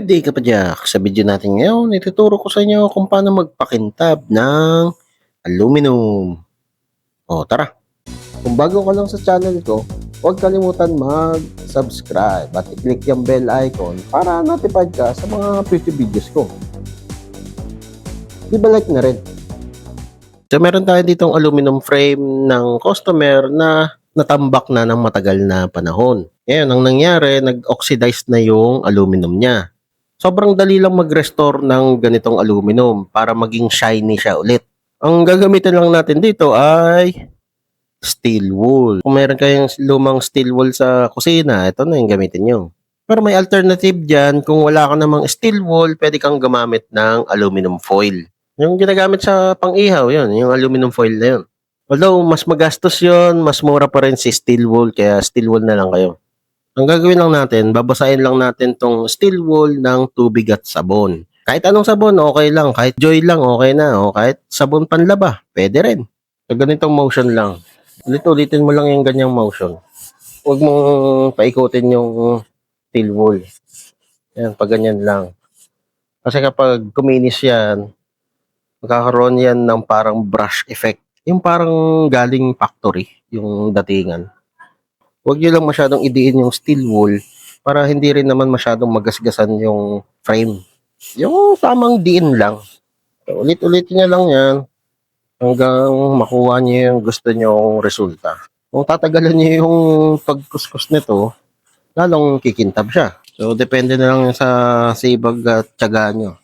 Good day kapadyak! Sa video natin ngayon, ituturo ko sa inyo kung paano magpakintab ng aluminum. O tara! Kung bago ka lang sa channel ko, huwag kalimutan mag-subscribe at i-click yung bell icon para notified ka sa mga future videos ko. Like na rin. So meron tayo ditong aluminum frame ng customer na natambak na ng matagal na panahon. Ngayon, ang nangyari, nag-oxidize na yung aluminum niya. Sobrang dali lang mag-restore ng ganitong aluminum para maging shiny siya ulit. Ang gagamitin lang natin dito ay steel wool. Kung meron kayong lumang steel wool sa kusina, ito na yung gamitin nyo. Pero may alternative dyan, kung wala ka namang steel wool, pwede kang gumamit ng aluminum foil. Yung ginagamit sa pang-ihaw, yun, yung aluminum foil na yun. Although, mas magastos yun, mas mura pa rin si steel wool, kaya steel wool na lang kayo. Ang gagawin lang natin, babasahin lang natin tong steel wool ng tubig at sabon. Kahit anong sabon, okay lang. Kahit Joy lang, okay na. O kahit sabon panlaba, pwede rin. So, ganitong motion lang. Ulit-ulitin mo lang yung ganyang motion. Huwag mong paikutin yung steel wool. Yan, pag ganyan lang. Kasi kapag kuminis yan, magkakaroon yan ng parang brush effect. Yung parang galing factory, yung datingan. Huwag nyo lang masyadong idiin yung steel wool para hindi rin naman masyadong magasgasan yung frame. Yung tamang diin lang. So, ulit-ulitin nyo lang yan hanggang makuha nyo yung gusto nyong resulta. Kung tatagalan nyo yung pagkuskus nito, lalong kikintab siya. So, depende na lang sa sibag at tiyaga nyo.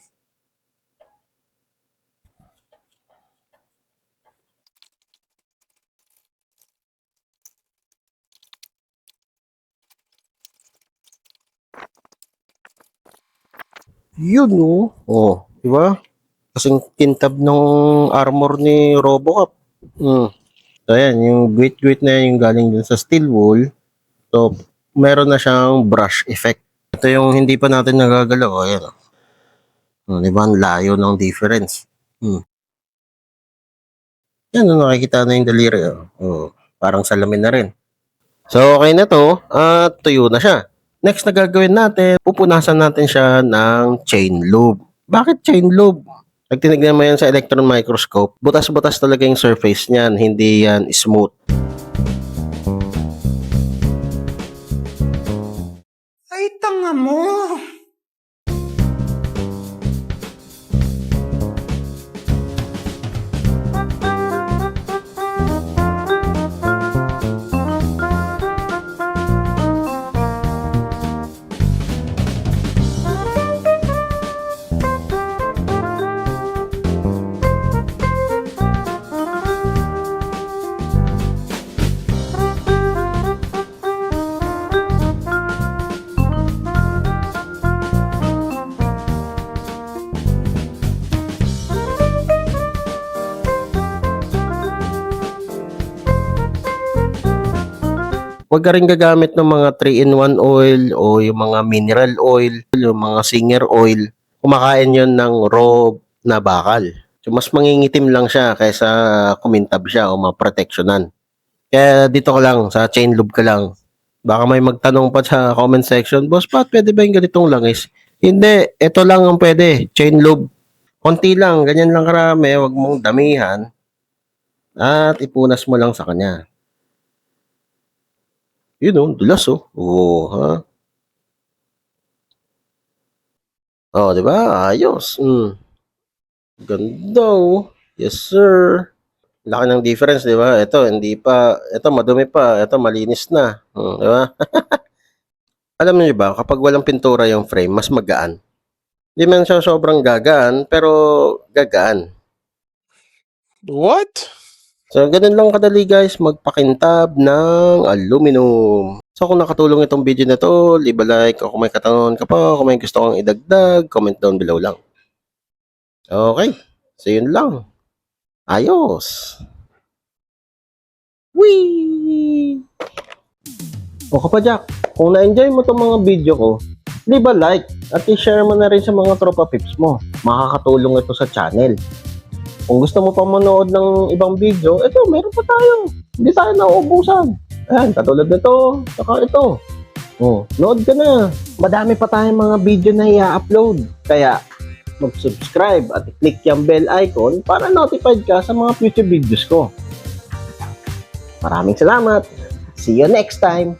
Yun, oh. Oh, di ba? Kasing kintab ng armor ni Robocop. So, ayan, yung grit-grit na yan yung galing dun sa steel wool. So, meron na siyang brush effect. Ito yung hindi pa natin nagagalaw. Oh, ayan. Oh, di ba? Ang layo ng difference. Yan, nakikita na yung daliri. Oh, parang salamin na rin. So, okay na to. At tuyo na siya. Next na gagawin natin, pupunasan natin siya ng chain lube. Bakit chain lube? Pag tinignan mo yan sa electron microscope, butas-butas talaga yung surface niyan, hindi yan smooth. Ay, tanga mo! Huwag ka rin gagamit ng mga 3-in-1 oil o yung mga mineral oil, yung mga singer oil. Kumakain yon ng raw na bakal. So, mas mangingitim lang siya kaysa kumintab siya o maproteksyonan. Kaya dito ka lang, sa chain lube ka lang. Baka may magtanong pa sa comment section, Boss Pat, pwede ba yung ganitong langis? Hindi, ito lang ang pwede, chain lube. Konti lang, ganyan lang karami, huwag mong damihan. At ipunas mo lang sa kanya. Yun oh, dulas oh. Oo, ha? Oh, di ba? Ayos. Ganda oh. Yes, sir. Laki ng difference, di ba? Ito, hindi pa. Ito, madumi pa. Ito, malinis na. Di ba? Alam niyo ba, kapag walang pintura yung frame, mas magaan. Hindi man siya sobrang gagaan, pero gagaan. What? So, ganun lang kadali guys, magpakintab ng aluminum. So, kung nakatulong itong video na to, leave a like, o kung may katanungan ka pa, kung may gusto kang idagdag, comment down below lang. Okay, so yun lang. Ayos! Whee! O kapadyak, kung na-enjoy mo itong mga video ko, leave a like at i-share mo na rin sa mga tropa pips mo. Makakatulong ito sa channel. Kung gusto mo pa manood ng ibang video, meron pa tayo. Hindi tayo nauubusan. Ayan, katulad nito, saka ito. Nood ka na. Madami pa tayong mga video na i-upload. Kaya, mag-subscribe at i-click yung bell icon para notified ka sa mga future videos ko. Maraming salamat. See you next time.